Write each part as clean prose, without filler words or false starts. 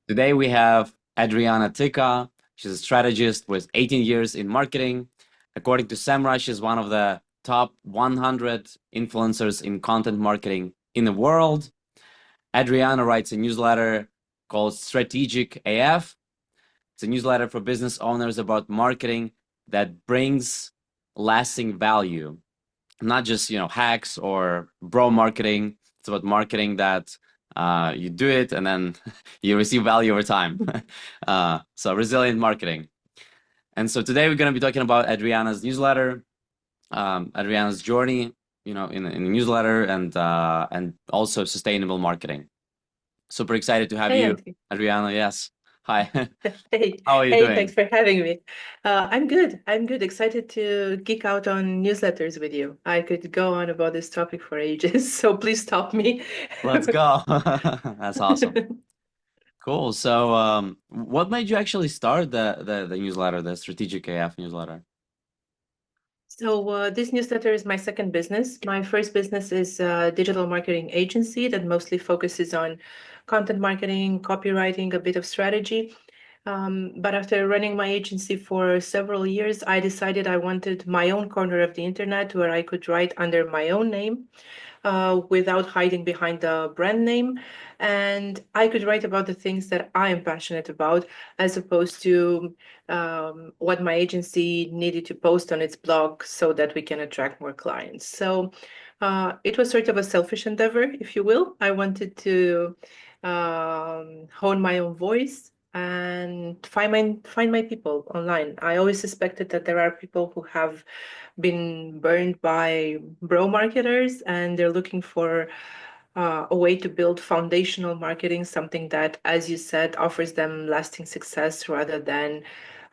Today we have Adriana Tica. She's a strategist with 18 years in marketing. According to Semrush, she's one of the top 100 influencers in content marketing in the world. Adriana writes a newsletter called Strategic AF. It's a newsletter for business owners about marketing that brings lasting value, not just hacks or bro marketing. It's about marketing that you do it and then you receive value over time. So resilient marketing. And so today we're going to be talking about Adriana's newsletter, Adriana's journey, in the newsletter, and also sustainable marketing. Super excited to have Hey, you, Anthony. Adriana. Yes. Hi. Hey, How are you hey, doing? thanks for having me. I'm good. I'm good. Excited to geek out on newsletters with you. I could go on about this topic for ages, so please stop me. Let's go. That's awesome. Cool. So, what made you actually start the newsletter, the Strategic AF newsletter? So this newsletter is my second business. My first business is a digital marketing agency that mostly focuses on content marketing, copywriting, a bit of strategy. But after running my agency for several years, I decided I wanted my own corner of the internet where I could write under my own name without hiding behind the brand name. And I could write about the things that I am passionate about, as opposed to what my agency needed to post on its blog so that we can attract more clients. So it was sort of a selfish endeavor, if you will. I wanted to hone my own voice and find my people online. I always suspected that there are people who have been burned by bro marketers and they're looking for a way to build foundational marketing, something that, as you said, offers them lasting success rather than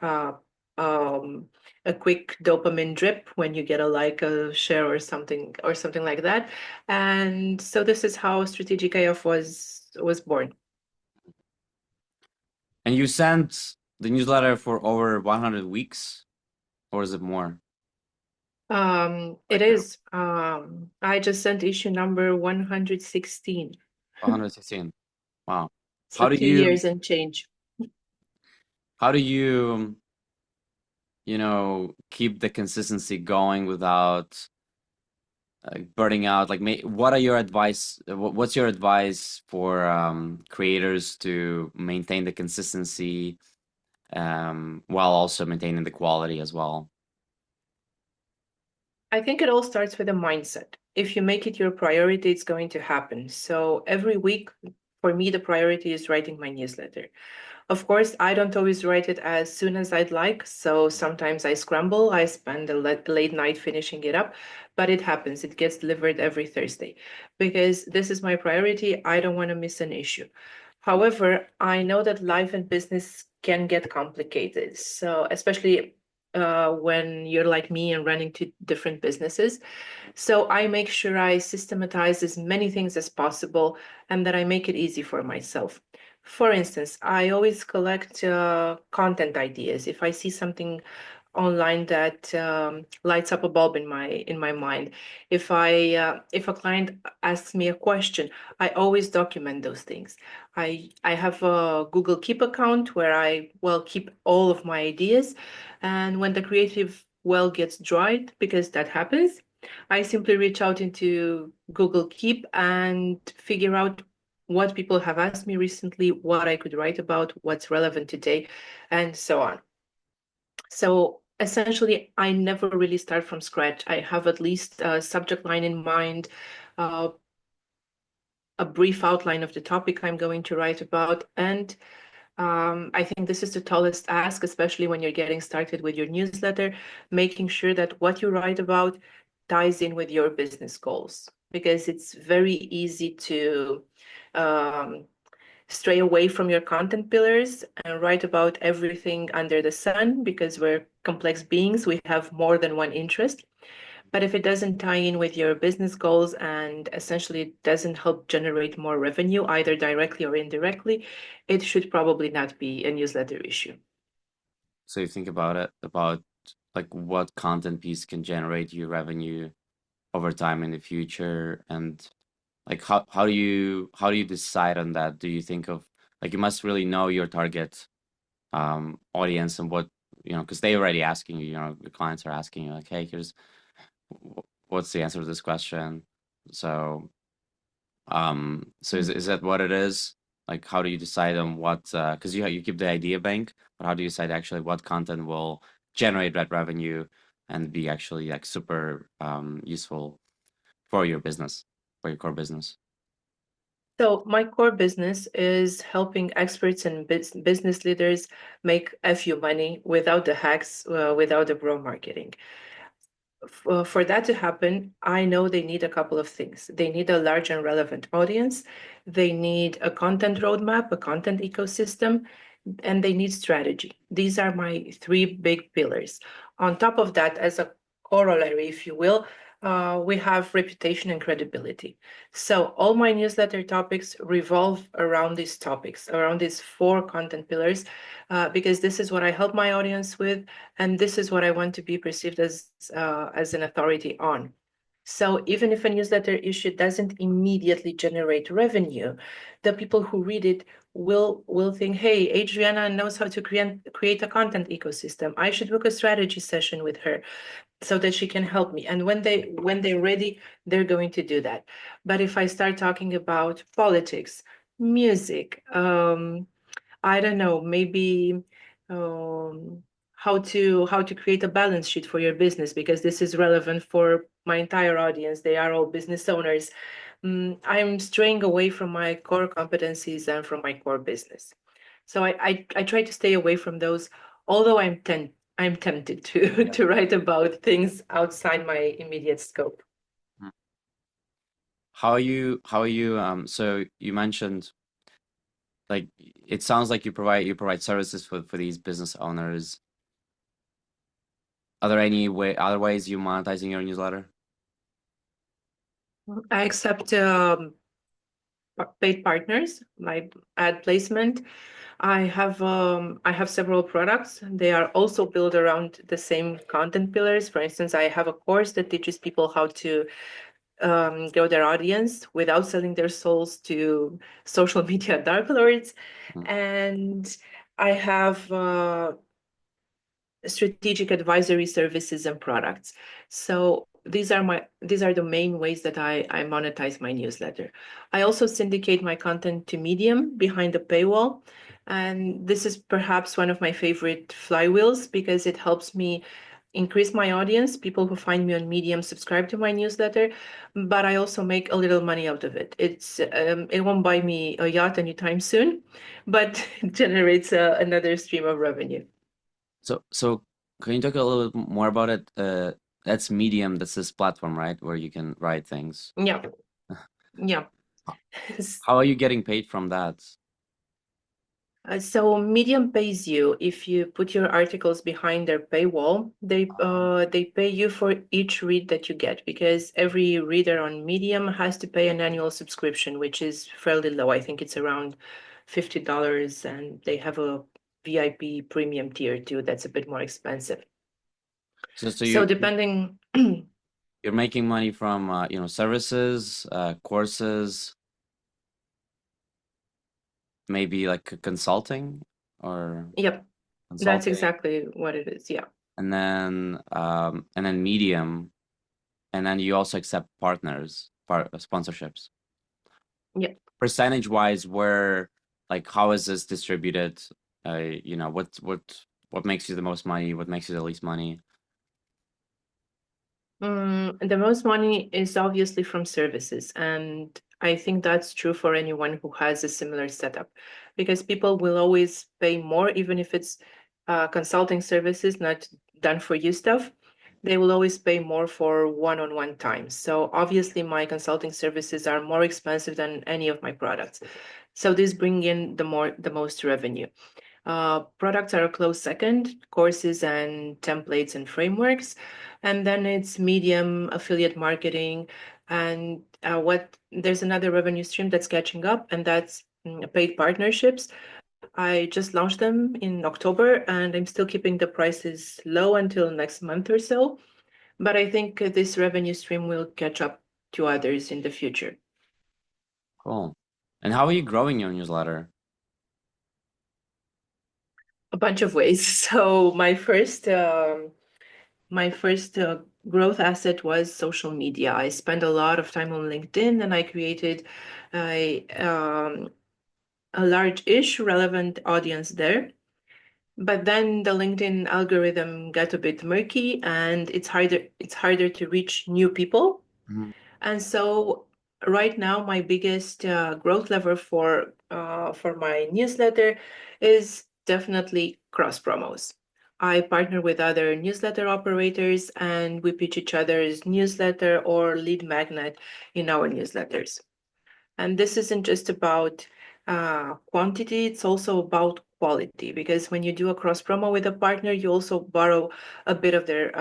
uh, um, a quick dopamine drip when you get a like, a share, or something like that. And so this is how Strategic AF was born. And you sent the newsletter for over 100 weeks, or is it more? It Like is. I just sent issue number 116. 116. Wow. So How do two you years and change. how do you keep the consistency going without burning out? Like, what are your advice? What's your advice for creators to maintain the consistency while also maintaining the quality as well? I think it all starts with a mindset. If you make it your priority, it's going to happen. So every week, for me, the priority is writing my newsletter. Of course, I don't always write it as soon as I'd like. So sometimes I scramble, I spend a late night finishing it up, but it happens. It gets delivered every Thursday because this is my priority. I don't want to miss an issue. However, I know that life and business can get complicated. So, especially when you're like me and running two different businesses. So, I make sure I systematize as many things as possible and that I make it easy for myself. For instance, I always collect content ideas. If I see something online that lights up a bulb in my mind, if a client asks me a question, I always document those things. I have a Google Keep account where I keep all of my ideas, and when the creative well gets dried, because that happens, I simply reach out into Google Keep and figure out what people have asked me recently, what I could write about, what's relevant today, and so on. So essentially, I never really start from scratch. I have at least a subject line in mind, uh, a brief outline of the topic I'm going to write about, and I think this is the tallest ask, especially when you're getting started with your newsletter, making sure that what you write about ties in with your business goals, because it's very easy to um, stray away from your content pillars and write about everything under the sun because we're complex beings. We have more than one interest. But if it doesn't tie in with your business goals and essentially doesn't help generate more revenue, either directly or indirectly, it should probably not be a newsletter issue. So you think about it, about like what content piece can generate you revenue over time in the future, and like how do you decide on that? Do you think of Like you must really know your target audience and what, because they already asking you, the clients are asking you like, hey, here's what's the answer to this question. So is that what it is? Like, how do you decide on what, because you keep the idea bank, but how do you decide actually what content will generate that revenue and be actually like super useful for your business, for your core business? So my core business is helping experts and business leaders make a few money without the hacks, without the bro marketing. For that to happen, I know they need a couple of things. They need a large and relevant audience. They need a content roadmap, a content ecosystem, and they need strategy. These are my three big pillars. On top of that, as a corollary, if you will, we have reputation and credibility. So all my newsletter topics revolve around these topics, around these four content pillars, because this is what I help my audience with, and this is what I want to be perceived as an authority on. So even if a newsletter issue doesn't immediately generate revenue, the people who read it will think, hey, Adriana knows how to create a content ecosystem. I should book a strategy session with her so that she can help me. And when they're ready, they're going to do that. But if I start talking about politics, music, I don't know, maybe um, how to create a balance sheet for your business, because this is relevant for my entire audience. They are all business owners. I'm straying away from my core competencies and from my core business. So I try to stay away from those, although I'm tempted to Yeah. to write about things outside my immediate scope. Mm. How are you so you mentioned like it sounds like you provide services for these business owners. Are there any other ways you monetizing your newsletter? I accept paid partners, my ad placement. I have several products. They are also built around the same content pillars. For instance, I have a course that teaches people how to grow their audience without selling their souls to social media dark lords. Mm. And I have strategic advisory services and products. So these are the main ways that I monetize my newsletter. I also syndicate my content to Medium behind the paywall. And this is perhaps one of my favorite flywheels because it helps me increase my audience. People who find me on Medium subscribe to my newsletter, but I also make a little money out of it. It won't buy me a yacht anytime soon, but it generates another stream of revenue. So can you talk a little bit more about it? That's Medium, that's this platform, right? Where you can write things. Yeah, yeah. How are you getting paid from that? So Medium pays you if you put your articles behind their paywall. They pay you for each read that you get, because every reader on Medium has to pay an annual subscription, which is fairly low. I think it's around $50, and they have a VIP premium tier too. That's a bit more expensive. So So depending, you're making money from services, courses, maybe like consulting or yep, that's consulting, exactly what it is. Yeah. and then Medium, and then you also accept sponsorships. Yeah. Percentage wise, where like how is this distributed? What makes you the most money? What makes you the least money? The most money is obviously from services, and I think that's true for anyone who has a similar setup, because people will always pay more, even if it's consulting services, not done for you stuff. They will always pay more for one-on-one time. So obviously, my consulting services are more expensive than any of my products. So this bring in the most revenue. Products are a close second, courses and templates and frameworks. And then it's Medium, affiliate marketing. And what there's another revenue stream that's catching up, and that's paid partnerships. I just launched them in October, and I'm still keeping the prices low until next month or so. But I think this revenue stream will catch up to others in the future. Cool. And how are you growing your newsletter? A bunch of ways. So my first growth asset was social media. I spent a lot of time on LinkedIn, and I created a large-ish relevant audience there. But then the LinkedIn algorithm got a bit murky, and it's harder to reach new people. Mhm. And so right now, my biggest growth lever for my newsletter is definitely cross promos. I partner with other newsletter operators, and we pitch each other's newsletter or lead magnet in our newsletters. And this isn't just about quantity, it's also about quality, because when you do a cross promo with a partner, you also borrow a bit of their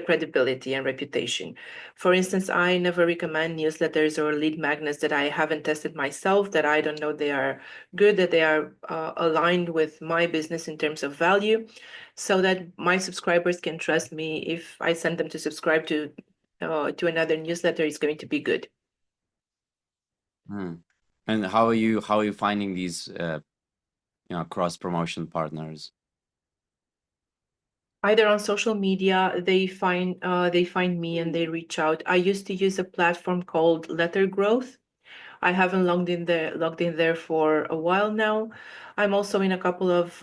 credibility and reputation. For instance, I never recommend newsletters or lead magnets that I haven't tested myself, that I don't know they are good, that they are aligned with my business in terms of value, so that my subscribers can trust me. If I send them to subscribe to another newsletter, it's going to be good. Hmm. And how are you finding these cross promotion partners? Either on social media, they find me and they reach out. I used to use a platform called Letter Growth. I haven't logged in there for a while now. I'm also in a couple of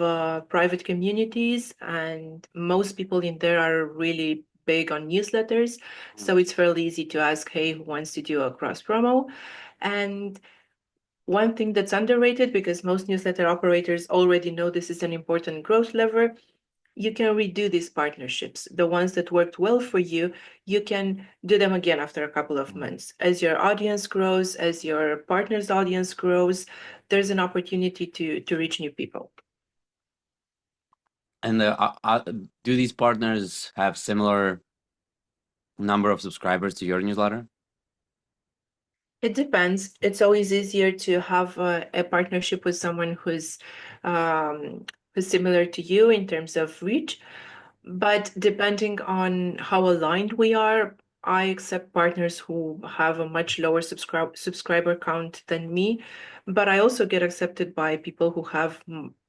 private communities, and most people in there are really big on newsletters. So it's fairly easy to ask, hey, who wants to do a cross promo? And one thing that's underrated, because most newsletter operators already know this is an important growth lever, you can redo these partnerships. The ones that worked well for you, you can do them again after a couple of Mm. months. As your audience grows, as your partner's audience grows, there's an opportunity to reach new people. And do these partners have similar number of subscribers to your newsletter? It depends. It's always easier to have a partnership with someone um, who's similar to you in terms of reach. But depending on how aligned we are, I accept partners who have a much lower subscriber count than me. But I also get accepted by people who have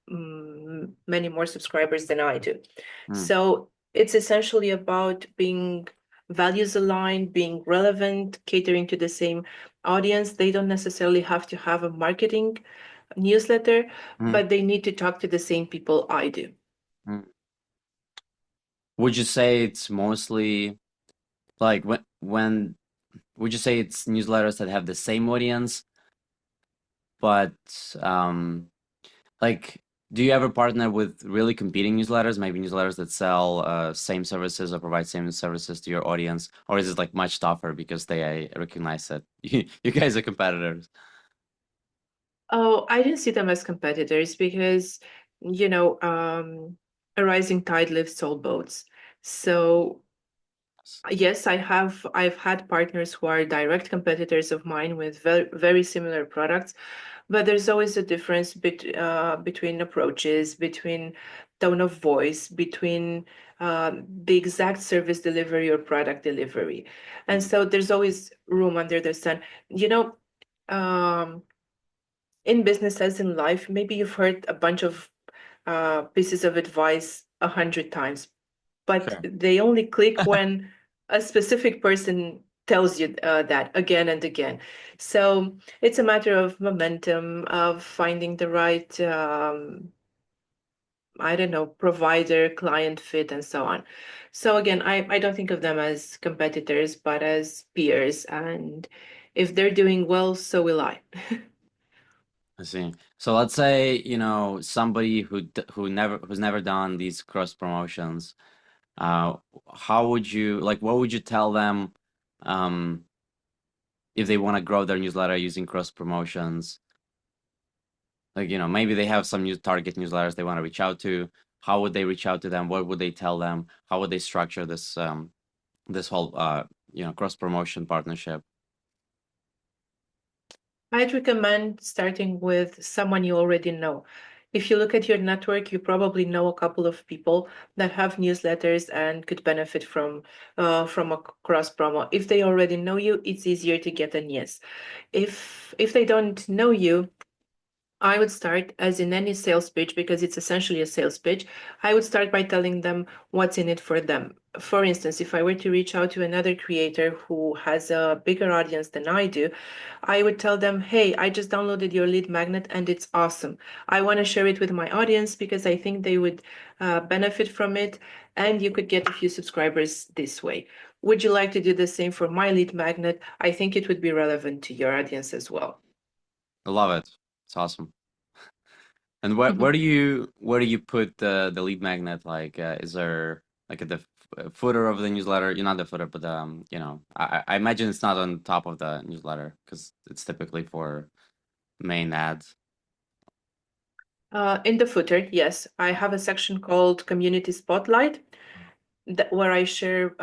many more subscribers than I do. Mm. So it's essentially about being values aligned, being relevant, catering to the same audience. They don't necessarily have to have a marketing newsletter, Mm. but they need to talk to the same people I do. Mm. Would you say it's mostly like when would you say it's newsletters that have the same audience, but um like do you ever partner with really competing newsletters, maybe newsletters that sell same services or provide same services to your audience, or is it like much tougher because they recognize that you guys are competitors? Oh, I didn't see them as competitors because, you know, a rising tide lifts all boats. So yes, I've had partners who are direct competitors of mine with very similar products, but there's always a difference between approaches, between tone of voice, between the exact service delivery or product delivery. And Mm. so there's always room under the sun. You know, um, in business as in life, maybe you've heard a bunch of pieces of advice 100 times, but Sure. they only click when a specific person tells you that again and again. So it's a matter of momentum, of finding the right, I don't know, provider, client fit, and so on. So again, I don't think of them as competitors, but as peers. And if they're doing well, so will I. I see. So let's say, somebody who's never done these cross promotions, uh, how would you like what would you tell them um if they want to grow their newsletter using cross promotions? Like, maybe they have some new target newsletters they want to reach out to. How would they reach out to them? What would they tell them? How would they structure this whole cross promotion partnership? I'd recommend starting with someone you already know. If you look at your network, you probably know a couple of people that have newsletters and could benefit from a cross promo. If they already know you, it's easier to get a yes. If they don't know you, I would start, as in any sales pitch, because it's essentially a sales pitch, I would start by telling them what's in it for them. For instance, if I were to reach out to another creator who has a bigger audience than I do, I would tell them, hey, I just downloaded your lead magnet and it's awesome. I want to share it with my audience because I think they would benefit from it, and you could get a few subscribers this way. Would you like to do the same for my lead magnet? I think it would be relevant to your audience as well. I love it. It's awesome. And where do you put the lead magnet? Like, is there like at the footer of the newsletter? You're not the footer, but I imagine it's not on top of the newsletter because it's typically for main ads. In the footer, yes, I have a section called Community Spotlight where I share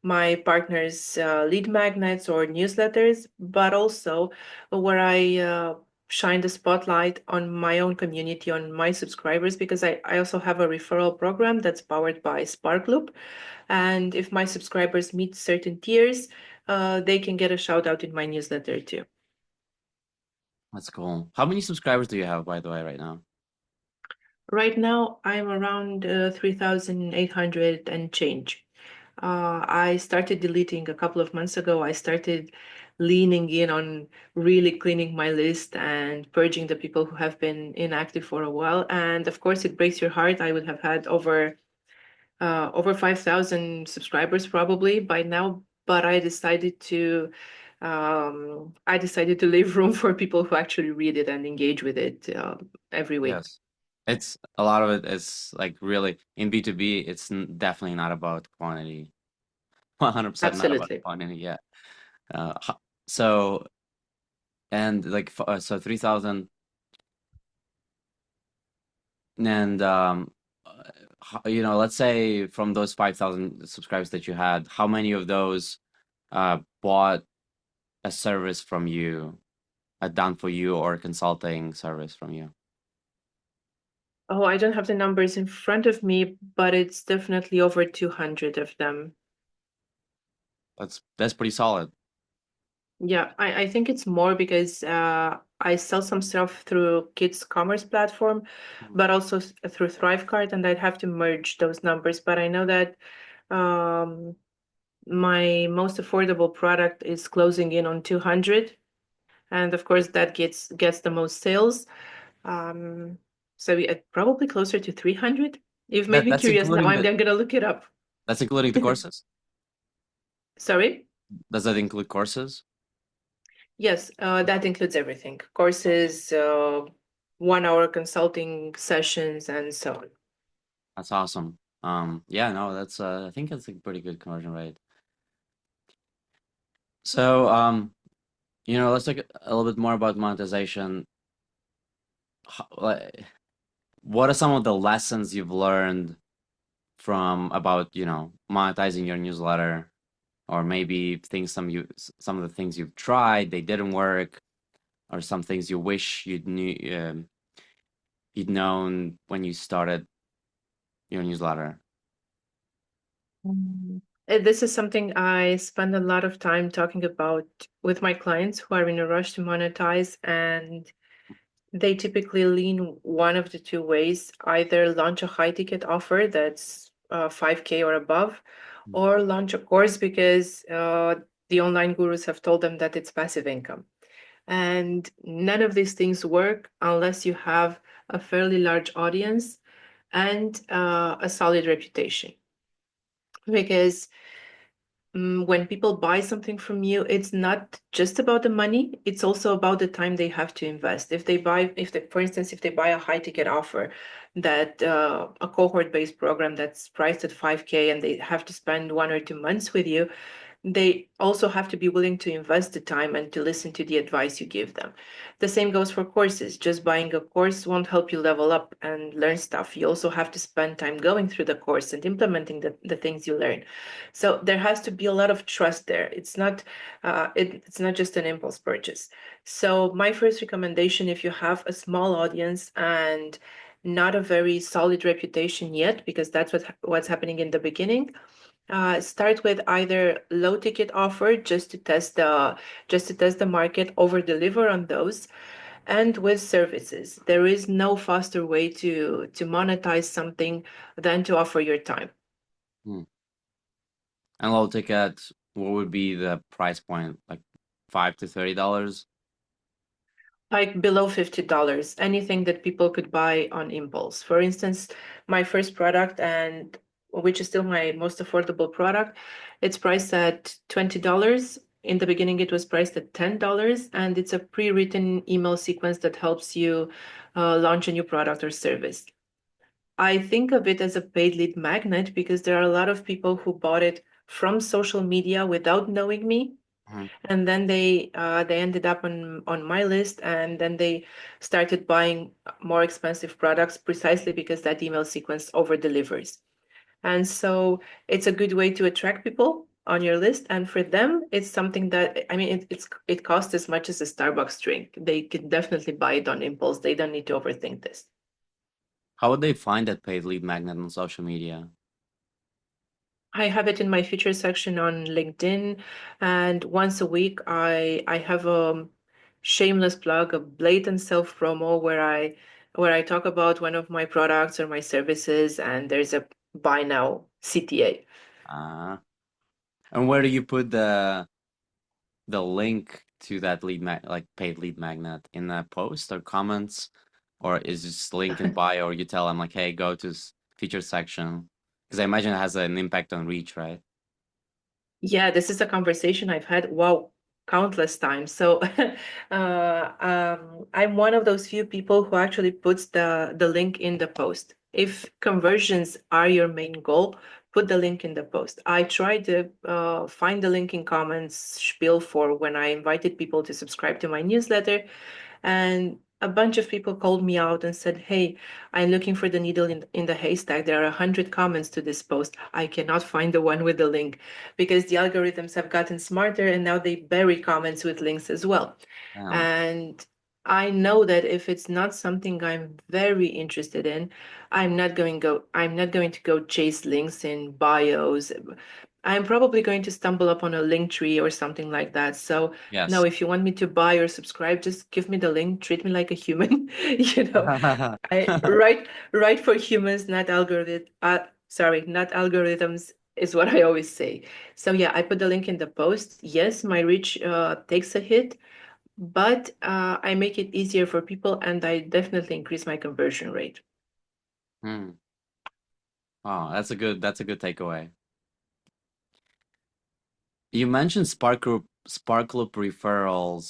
my partner's lead magnets or newsletters, but also where I shine the spotlight on my own community, on my subscribers, because I also have a referral program that's powered by Sparkloop. And if my subscribers meet certain tiers, they can get a shout out in my newsletter too. That's cool. How many subscribers do you have, by the way, right now? Right now, I'm around 3,800 and change. I started deleting a couple of months ago. I started leaning in on really cleaning my list and purging the people who have been inactive for a while. And of course, it breaks your heart. I would have had over 5,000 subscribers probably by now, but I decided to leave room for people who actually read it and engage with it every week. Yes. It's a lot of it is like really in B2B, it's definitely not about quantity. 100% not about Absolutely. quantity. Yeah. Uh, ho- so and like so 3,000 and let's say from those 5,000 subscribers that you had, how many of those bought a service from you, a done for you or a consulting service from you? Oh, I don't have the numbers in front of me, but it's definitely over 200 of them. That's pretty solid. Yeah, I think it's more because I sell some stuff through Kids Commerce platform, Mhm. but also through Thrivecart, and I'd have to merge those numbers. But I know that um, my most affordable product is closing in on 200, and of course that gets the most sales. Um, so probably closer to 300. You've made That me that's curious now. including I'm gonna look it up. that's including the courses. Sorry? Does that include courses? Yes, that includes everything. Courses, 1 hour consulting sessions, and so on. That's awesome. Yeah, no, that's I think that's a pretty good conversion rate. So, let's talk a little bit more about monetization. Like, what are some of the lessons you've learned from about, monetizing your newsletter, or maybe some of the things you've tried, they didn't work, or some things you wish you'd known when you started your newsletter? This is something I spend a lot of time talking about with my clients who are in a rush to monetize, and they typically lean one of the two ways, either launch a high ticket offer that's 5K or above, or launch a course because the online gurus have told them that it's passive income. And none of these things work unless you have a fairly large audience and a solid reputation. Because when people buy something from you, it's not just about the money, it's also about the time they have to invest. For instance, if they buy a high ticket offer, that a cohort based program that's priced at 5K and they have to spend 1 or 2 months with you, they also have to be willing to invest the time and to listen to the advice you give them. The same goes for courses. Just buying a course won't help you level up and learn stuff. You also have to spend time going through the course and implementing the things you learn. So there has to be a lot of trust there. It's not just an impulse purchase. So my first recommendation, if you have a small audience and not a very solid reputation yet, because that's what's happening in the beginning, start with either low ticket offer just to test the market, over deliver on those, and with services. There is no faster way to monetize something than to offer your time. Hmm. And low ticket, what would be the price point? Like $5 to $30? Like below $50, anything that people could buy on impulse. For instance, my first product, and which is still my most affordable product, it's priced at $20. In the beginning, it was priced at $10, and it's a pre-written email sequence that helps you launch a new product or service. I think of it as a paid lead magnet because there are a lot of people who bought it from social media without knowing me, Mhm. and then they ended up on my list, and then they started buying more expensive products precisely because that email sequence over delivers. And so it's a good way to attract people on your list, and for them it's something that, I mean, it costs as much as a Starbucks drink. They can definitely buy it on impulse. They don't need to overthink this. How would they find that paid lead magnet on social media? I have it in my feature section on LinkedIn, and once a week I have a shameless plug, a blatant self promo where I talk about one of my products or my services, and there's a buy now CTA. Uh, and where do you put the link to that like paid lead magnet in a post or comments, or is this link in bio, or you tell them like, hey, go to feature section? Because I imagine it has an impact on reach, right? Yeah, this is a conversation I've had, wow, countless times. So I'm one of those few people who actually puts the link in the post. If conversions are your main goal, put the link in the post. I try to find the link in comments spiel for when I invited people to subscribe to my newsletter, and a bunch of people called me out and said, "Hey, I'm looking for the needle in the haystack. There are 100 comments to this post. I cannot find the one with the link," because the algorithms have gotten smarter and now they bury comments with links as well. Yeah. And I know that if it's not something I'm very interested in, I'm not going to go chase links in bios. I'm probably going to stumble upon a link tree or something like that. So no, Yes. if you want me to buy or subscribe, just give me the link, treat me like a human. You know, I write for humans, not algorithm. Sorry, not algorithms is what I always say. So yeah, I put the link in the post. Yes, my reach takes a hit, but I make it easier for people, and I definitely increase my conversion rate. Hmm. Oh, that's a good takeaway. You mentioned Sparkloop referral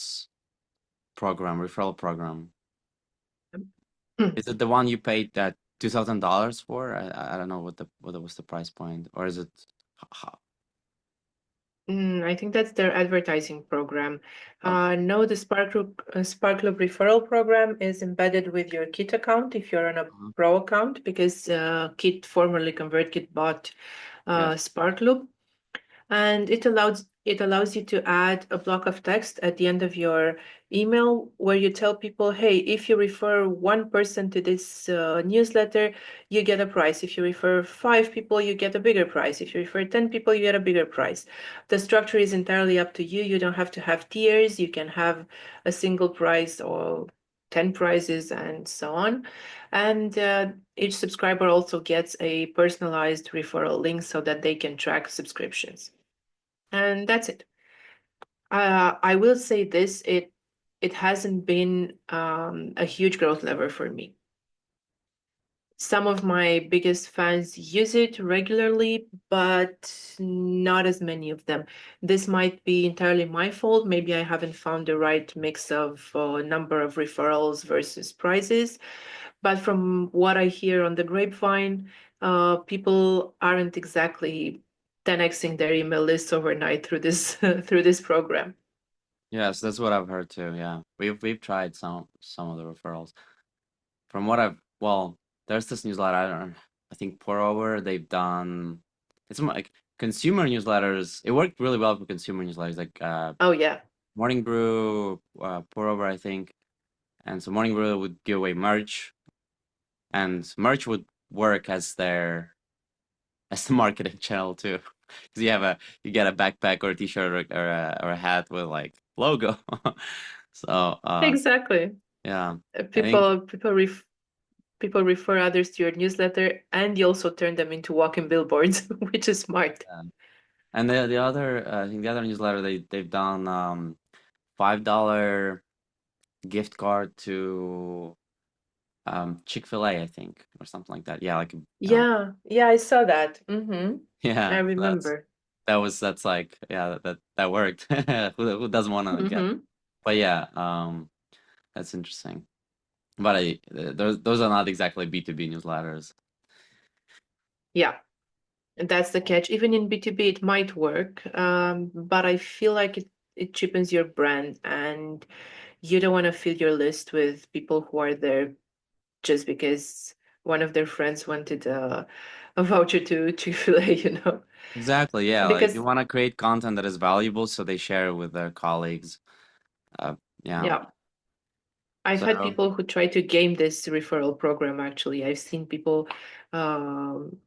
program. Is it the one you paid that $2,000 for? I don't know what was the price point, or is it? I think that's their advertising program. Okay. No, the Sparkloop referral program is embedded with your Kit account if you're on a Uh-huh. pro account, because Kit, formerly ConvertKit, bought Yes. Sparkloop. And it allows you to add a block of text at the end of your email where you tell people, hey, if you refer one person to this newsletter, you get a price. If you refer 5 people, you get a bigger price. If you refer 10 people, you get a bigger price. The structure is entirely up to you. You don't have to have tiers. You can have a single price or 10 prizes and so on. And each subscriber also gets a personalized referral link so that they can track subscriptions. And that's it. I will say this, it hasn't been a huge growth lever for me. Some of my biggest fans use it regularly, but not as many of them. This might be entirely my fault. Maybe I haven't found the right mix of number of referrals versus prizes. But from what I hear on the grapevine, people aren't exactly 10xing their email lists overnight through this through this program. Yes, that's what I've heard too. Yeah, we've tried some of the referrals. From what well, there's this newsletter. I think pour over. They've done. It's more like consumer newsletters. It worked really well for consumer newsletters, like Oh yeah, Morning Brew, pour over, I think. And so Morning Brew would give away merch, and merch would work as the marketing channel too. Because you get a backpack or a t-shirt or a hat with like logo. So exactly. Yeah. I think People refer others to your newsletter, and you also turn them into walking billboards, which is smart. and the other I think the other newsletter they've done $5 gift card to Chick-fil-A, I think, or something like that. Yeah, like Yeah, yeah, I saw that. Mm-hmm. I yeah, remember. that's like yeah, that worked. Who doesn't want to get? Mm-hmm. But yeah, that's interesting. But those are not exactly B2B newsletters. Yeah, and that's the catch. Even in B2B, it might work, but I feel like it cheapens your brand, and you don't want to fill your list with people who are there just because one of their friends wanted a voucher to Chick-fil-A, Exactly, yeah. Like you because want to create content that is valuable, so they share it with their colleagues. Uh, yeah. yeah, I've So, had people who try to game this referral program. Actually, I've seen people um,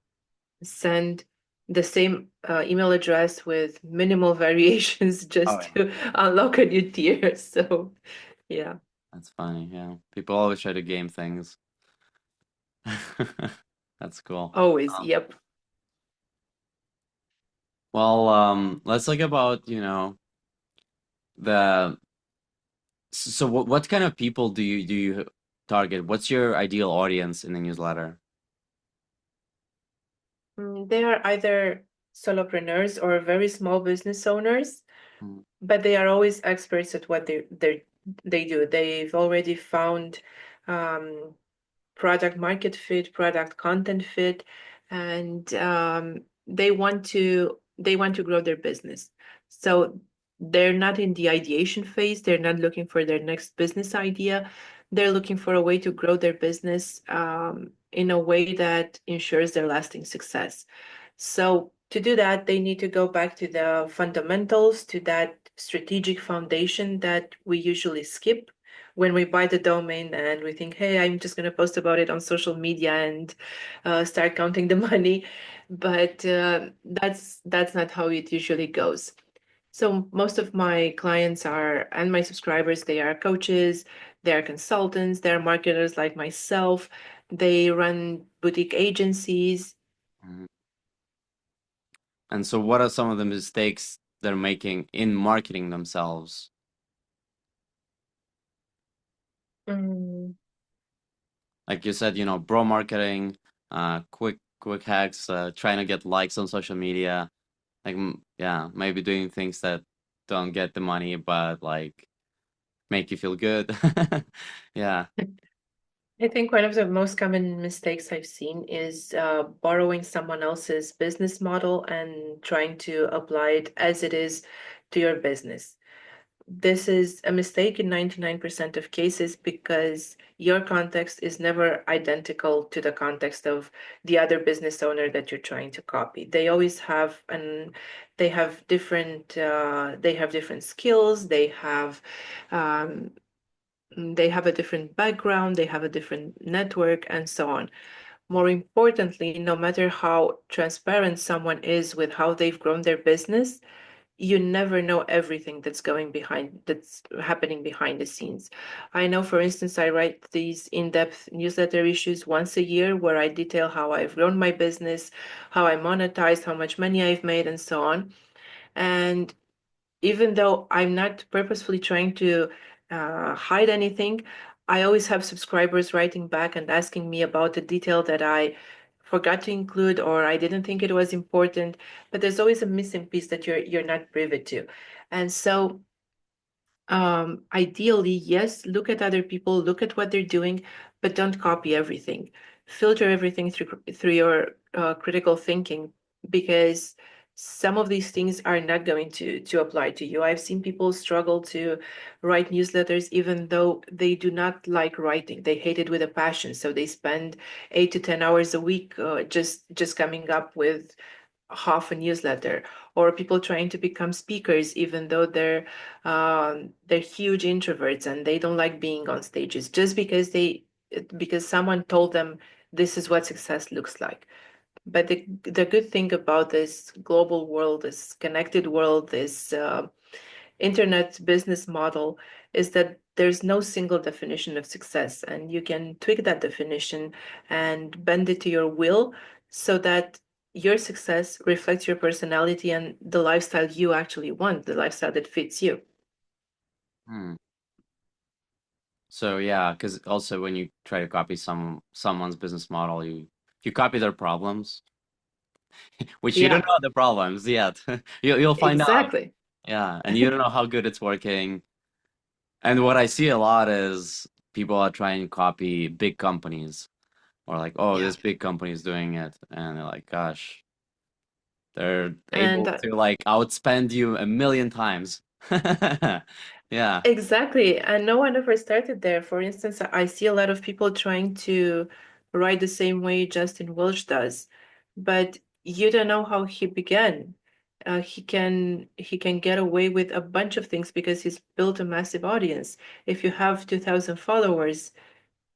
send the same email address with minimal variations oh just yeah, to unlock a new tier. So, yeah, that's funny. Yeah, people always try to game things. That's cool. always. Yep. Well, let's talk about, the so what kind of people do you target? What's your ideal audience in the newsletter? They are either solopreneurs or very small business owners, Mm, but they are always experts at what they do. They've already found um, product market fit, product content fit, and they want to grow their business. So they're not in the ideation phase. They're not looking for their next business idea. They're looking for a way to grow their business in a way that ensures their lasting success. So to do that, they need to go back to the fundamentals, to that strategic foundation that we usually skip when we buy the domain and we think, hey, I'm just going to post about it on social media and start counting the money. But that's not how it usually goes. So most of my clients are, and my subscribers, they are coaches, they are consultants, they're marketers like myself. They run boutique agencies. mm. And so what are some of the mistakes they're making in marketing themselves? Mm, Like you said, bro marketing, quick hacks, trying to get likes on social media, like yeah, maybe doing things that don't get the money, but like make you feel good. Yeah. I think one of the most common mistakes I've seen is borrowing someone else's business model and trying to apply it as it is to your business. This is a mistake in 99% of cases because your context is never identical to the context of the other business owner that you're trying to copy. They always have they have different skills, um, they have a different background, they have a different network, and so on. More importantly, no matter how transparent someone is with how they've grown their business, you never know everything that's happening behind the scenes. I know, for instance, I write these in-depth newsletter issues once a year where I detail how I've grown my business, how I monetized, how much money I've made, and so on. And even though I'm not purposefully trying to hide anything, I always have subscribers writing back and asking me about the detail that I forgot to include or I didn't think it was important. But there's always a missing piece that you're not privy to. And so ideally, yes, look at other people, look at what they're doing, but don't copy everything. Filter everything through your critical thinking because some of these things are not going to apply to you. I've seen people struggle to write newsletters even though they do not like writing. They hate it with a passion, so they spend 8 to 10 hours a week just coming up with half a newsletter, or people trying to become speakers even though they're huge introverts and they don't like being on stages just because someone told them this is what success looks like. But the good thing about this global world, this connected world, this internet business model is that there's no single definition of success, and you can tweak that definition and bend it to your will so that your success reflects your personality and the lifestyle you actually want, the lifestyle that fits you. Hmm. So yeah, because also when you try to copy someone's business model, you copy their problems, which you don't Yeah, know the problems yet. You'll find out. exactly. Yeah, and you don't know how good it's working. And what I see a lot is people are trying to copy big companies, or like, oh, Yeah. this big company is doing it, and they're like, gosh, they're And able to like outspend you a million times. Yeah. exactly. And no one ever started there. For instance, I see a lot of people trying to write the same way Justin Welch does, but you don't know how he began. He can get away with a bunch of things because he's built a massive audience. If you have 2,000 followers,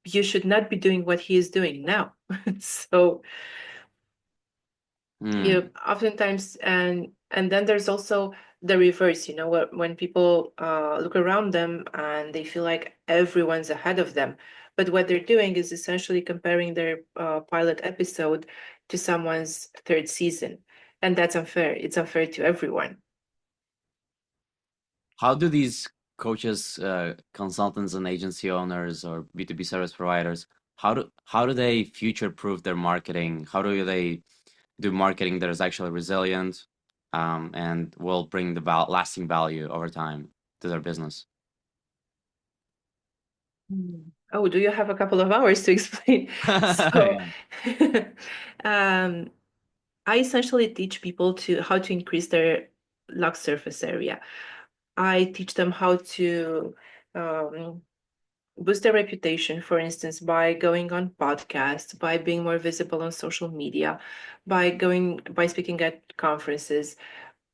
you should not be doing what he is doing now. So Hmm. you oftentimes, and then there's also the reverse, when people look around them and they feel like everyone's ahead of them, but what they're doing is essentially comparing their pilot episode to someone's third season, and that's unfair. It's unfair to everyone. How do these coaches, consultants, and agency owners or B2B service providers, how do they future-proof their marketing? How do they do marketing that is actually resilient, and will bring the lasting value over time to their business? Oh, do you have a couple of hours to explain? So, Yeah. um, I essentially teach people to how to increase their lux surface area. I teach them how to um, boost their reputation, for instance, by going on podcasts, by being more visible on social media, by speaking at conferences,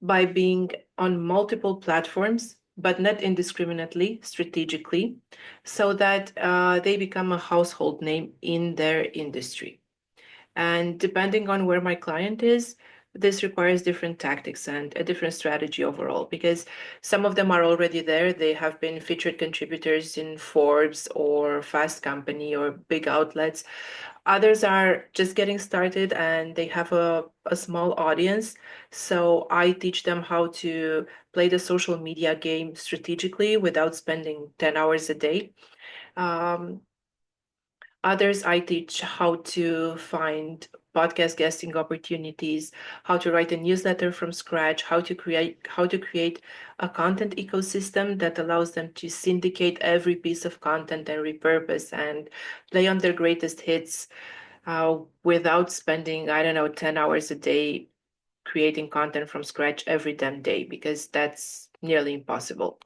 by being on multiple platforms, but not indiscriminately, strategically, so that they become a household name in their industry. And depending on where my client is, this requires different tactics and a different strategy overall, because some of them are already there. They have been featured contributors in Forbes or Fast Company or big outlets. Others are just getting started and they have a small audience. So I teach them how to play the social media game strategically without spending 10 hours a day. Um, Others, I teach how to find podcast guesting opportunities, how to write a newsletter from scratch, how to create a content ecosystem that allows them to syndicate every piece of content and repurpose and play on their greatest hits without spending, I don't know, 10 hours a day creating content from scratch every damn day, because that's nearly impossible.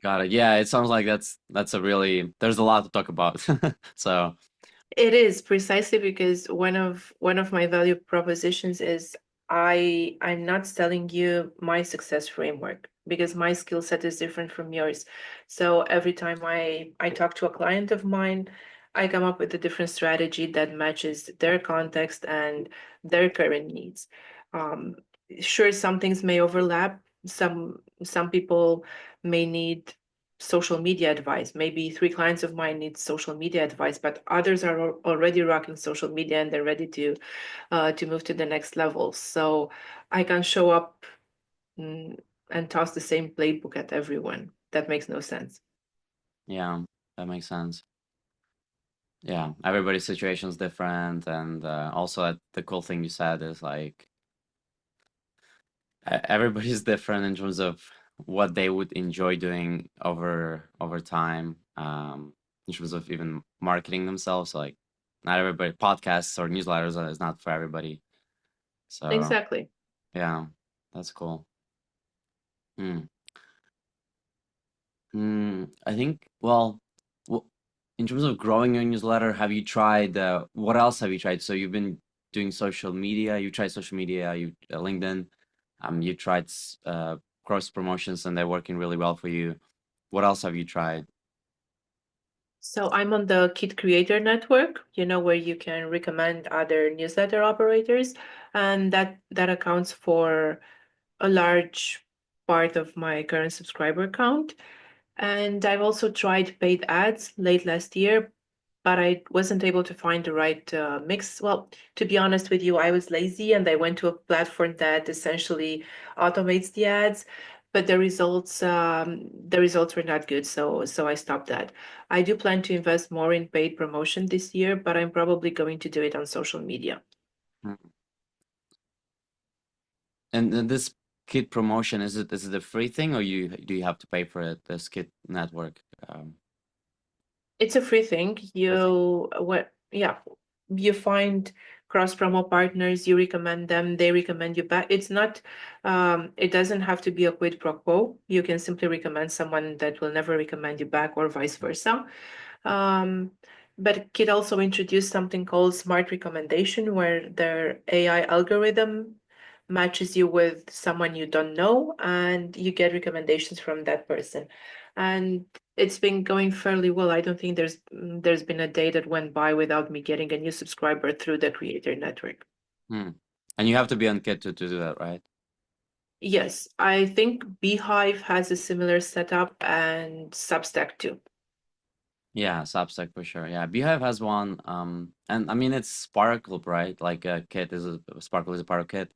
Got it. Yeah, it sounds like that's a really there's a lot to talk about. So, It is precisely because one of my value propositions is I'm not selling you my success framework because my skill set is different from yours. So every time I talk to a client of mine, I come up with a different strategy that matches their context and their current needs. Um, sure, some things may overlap. Some people may need social media advice. Maybe three clients of mine need social media advice, but others are already rocking social media and they're ready to move to the next level. So I can show up mm, and toss the same playbook at everyone. That makes no sense. yeah, that makes sense. Yeah, everybody's situation is different, and also the cool thing you said is like everybody's different in terms of what they would enjoy doing over time, in terms of even marketing themselves. Like, not everybody podcasts or newsletters is not for everybody. So Exactly. yeah, that's cool. Hmm. I think, well, w in terms of growing your newsletter, have you tried, what else have you tried? So you've been doing social media, you tried social media, LinkedIn, you tried cross promotions and they're working really well for you. What else have you tried? So I'm on the Kit Creator Network, where you can recommend other newsletter operators, and that accounts for a large part of my current subscriber count. And I've also tried paid ads late last year, but I wasn't able to find the right mix. Well, to be honest with you, I was lazy and I went to a platform that essentially automates the ads, but the results were not good, so I stopped that. I do plan to invest more in paid promotion this year, but I'm probably going to do it on social media. Mm. And then this kit promotion, is it a free thing or you have to pay for it, this kit network? It's a free thing. Free thing. Yeah, you find cross promo partners, you recommend them, they recommend you back. It's not, it doesn't have to be a quid pro quo. You can simply recommend someone that will never recommend you back, or vice versa. Um, but Kit also introduced something called smart recommendation, where their AI algorithm matches you with someone you don't know, and you get recommendations from that person. And it's been going fairly well. I don't think there's been a day that went by without me getting a new subscriber through the creator network. Hmm. And you have to be on kit to do that, right? Yes, I think Beehive has a similar setup, and Substack too. Yeah, Substack for sure. Yeah, Beehive has one. And I mean it's sparkloop, right? Like kit is a Sparkle is a part of kit.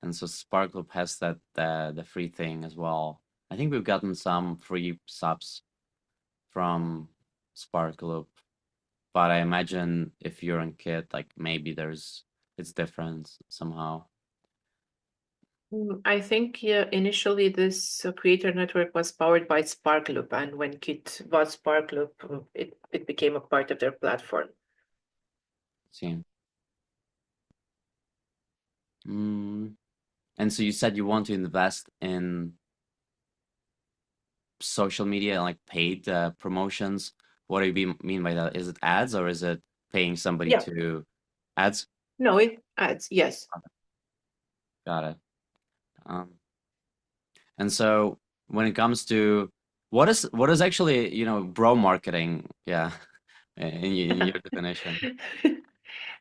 And so sparkloop has that the free thing as well. I think we've gotten some free subs from sparkloop. But I imagine if you're on Kit, like maybe it's different somehow. I think, yeah, initially this creator network was powered by Sparkloop, and when Kit bought Sparkloop, it became a part of their platform. See. Mm. And so you said you want to invest in social media, like paid promotions. What do you mean by that? Is it ads or is it paying somebody Yeah, to ads? no, it adds, yes. Got it. Um, and so when it comes to what is actually, bro marketing? Yeah, in your definition.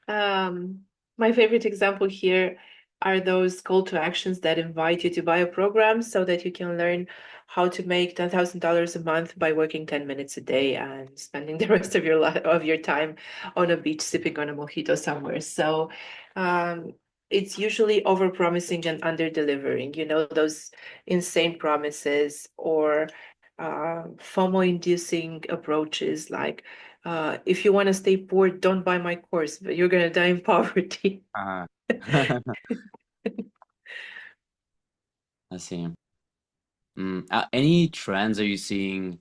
Um, my favorite example here are those call to actions that invite you to buy a program so that you can learn how to make $10,000 a month by working 10 minutes a day and spending the rest of your time on a beach sipping on a mojito somewhere. So, um, it's usually over promising and under delivering, those insane promises, or FOMO inducing approaches like, if you want to stay poor, don't buy my course, but you're going to die in poverty. Uh, I see. Any trends are you seeing,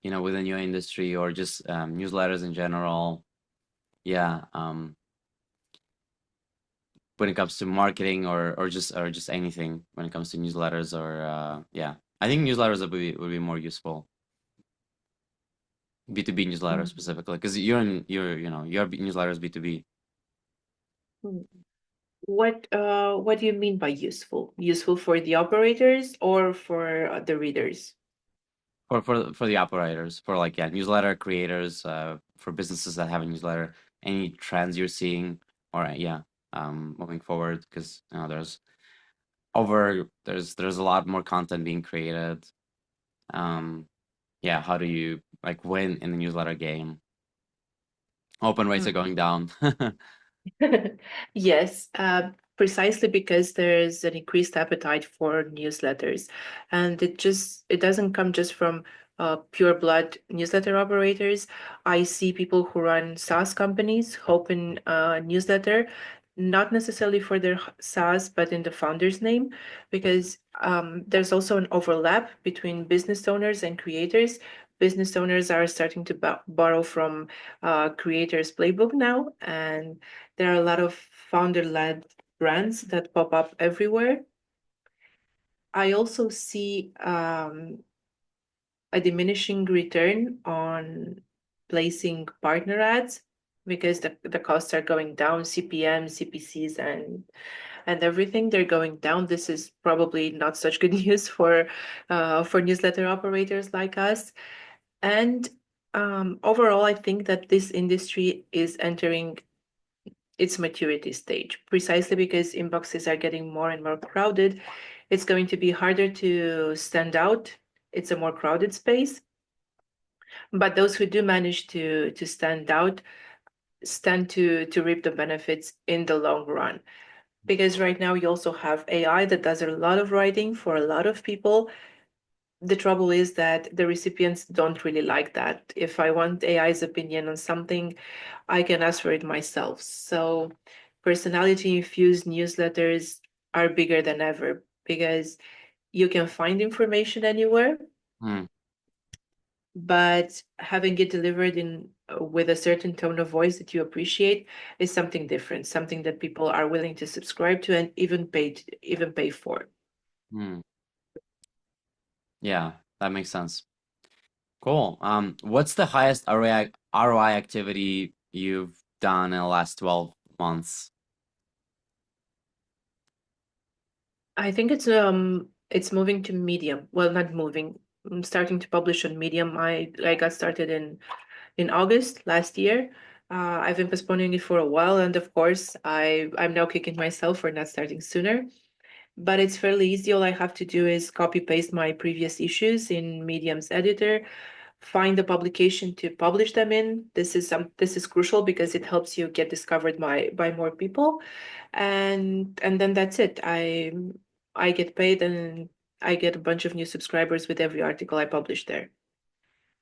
within your industry or just newsletters in general? Yeah, when it comes to marketing or just anything when it comes to newsletters or yeah, I think newsletters would be more useful. B2B newsletters specifically, because your newsletter is B2B. Mhm. What do you mean by useful? Useful for the operators or for the readers? For the operators, for like yeah, newsletter creators, for businesses that have a newsletter, any trends you're seeing or yeah, moving forward because there's a lot more content being created. Um, yeah, how do you like win in the newsletter game? Open rates are going down. Yes, precisely because there's an increased appetite for newsletters, and it doesn't come just from pure blood newsletter operators. I see people who run SaaS companies who open a newsletter, not necessarily for their SaaS, but in the founder's name, because there's also an overlap between business owners and creators. Business owners are starting to borrow from creators' playbook now, and there are a lot of founder-led brands that pop up everywhere. I also see a diminishing return on placing partner ads because the costs are going down, CPM, CPCs, and everything, they're going down. This is probably not such good news for newsletter operators like us. And overall, I think that this industry is entering its maturity stage, precisely because inboxes are getting more and more crowded. It's going to be harder to stand out. It's a more crowded space. But those who do manage to stand out stand to reap the benefits in the long run. Because right now you also have AI that does a lot of writing for a lot of people. The trouble is that the recipients don't really like that. If I want AI's opinion on something, I can ask for it myself. So personality infused newsletters are bigger than ever because you can find information anywhere, Hmm. but having it delivered in with a certain tone of voice that you appreciate is something different, something that people are willing to subscribe to and even pay for. Hmm. Yeah, that makes sense. Cool. What's the highest ROI activity you've done in the last 12 months? I think it's moving to Medium. Well, not moving. I'm starting to publish on Medium. I got started in August last year. I've been postponing it for a while, and of course, I'm now kicking myself for not starting sooner. But it's fairly easy. All I have to do is copy paste my previous issues in Medium's editor, find the publication to publish them in. This is crucial because it helps you get discovered by more people, and then that's it. I get paid and I get a bunch of new subscribers with every article I publish there.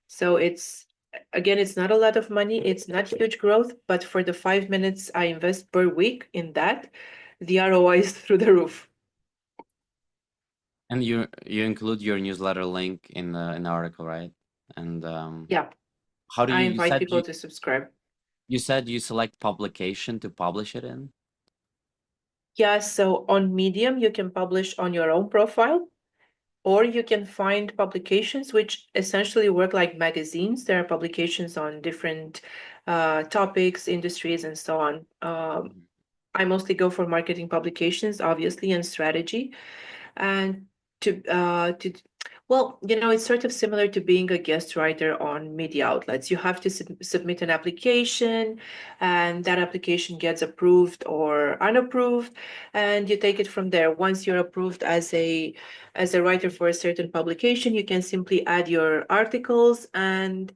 So it's again, it's not a lot of money. It's not huge growth, but for the 5 minutes I invest per week in that, the ROI is through the roof. And you include your newsletter link in the article, right? And Yeah, how do I you invite said people to subscribe. you said you select publication to publish it in? Yeah, so on Medium, you can publish on your own profile, or you can find publications which essentially work like magazines. There are publications on different topics, industries, and so on. Mhm. I mostly go for marketing publications, obviously, and strategy. And to well, it's sort of similar to being a guest writer on media outlets. You have to submit an application, and that application gets approved or unapproved, and you take it from there. Once you're approved as a writer for a certain publication, you can simply add your articles, and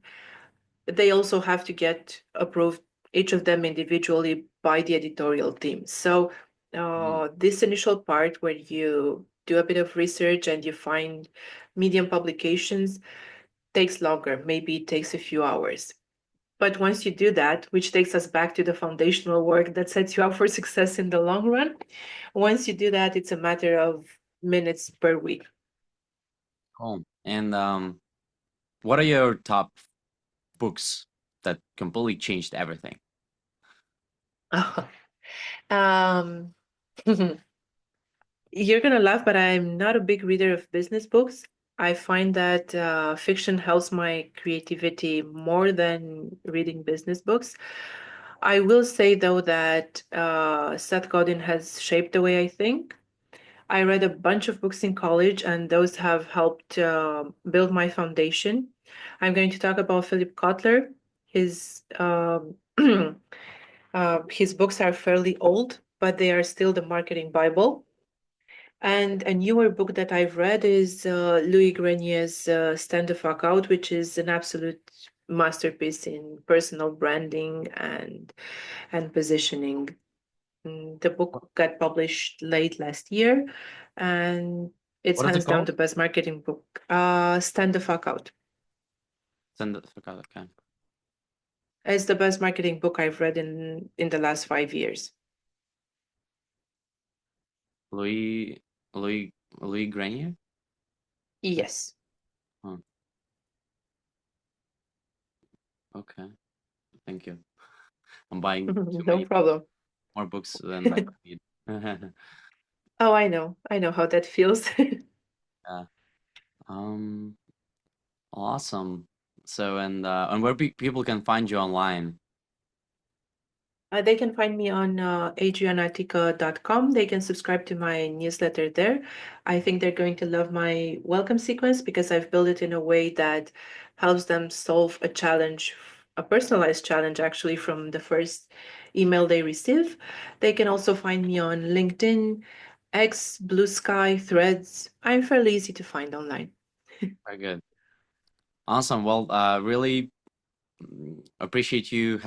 they also have to get approved, each of them individually by the editorial team. So Mm. this initial part where you do a bit of research and you find medium publications takes longer. Maybe it takes a few hours. But once you do that, which takes us back to the foundational work that sets you up for success in the long run, once you do that, it's a matter of minutes per week. Cool. And what are your top books that completely changed everything? um, You're gonna laugh, but I'm not a big reader of business books. I find that fiction helps my creativity more than reading business books. I will say though that Seth Godin has shaped the way I think. I read a bunch of books in college, and those have helped build my foundation. I'm going to talk about Philip Kotler. His his books are fairly old, but they are still the marketing Bible. And a newer book that I've read is Louis Grenier's Stand the Fuck Out, which is an absolute masterpiece in personal branding and positioning. The book got published late last year, and it's What is it hands down called? the best marketing book. Stand the Fuck Out. Send it. Okay. It's the best marketing book I've read in the last 5 years. Louis Louis Grenier? Yes. Huh. Okay. Thank you. I'm buying too No many problem. more books than I need. Oh, I know. I know how that feels. Yeah. Um, awesome. So and where people can find you online. They can find me on adrianatica.com. They can subscribe to my newsletter there. I think they're going to love my welcome sequence because I've built it in a way that helps them solve a challenge, a personalized challenge actually from the first email they receive. They can also find me on LinkedIn, X, Blue Sky, Threads. I'm fairly easy to find online. Very good. Awesome. Well, really appreciate you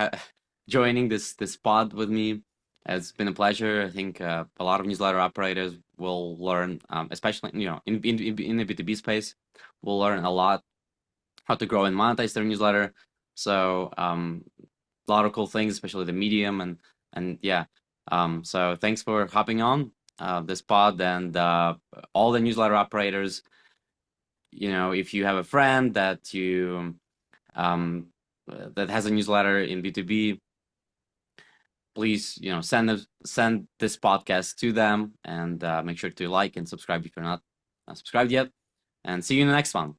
joining this pod with me. It's been a pleasure. I think a lot of newsletter operators will learn, especially in the B2B space, will learn a lot how to grow and monetize their newsletter. So a lot of cool things, especially the medium and yeah. So thanks for hopping on this pod and all the newsletter operators. If you have a friend um, that has a newsletter in B2B, please, send this podcast to them and make sure to like and subscribe if you're not subscribed yet. And see you in the next one.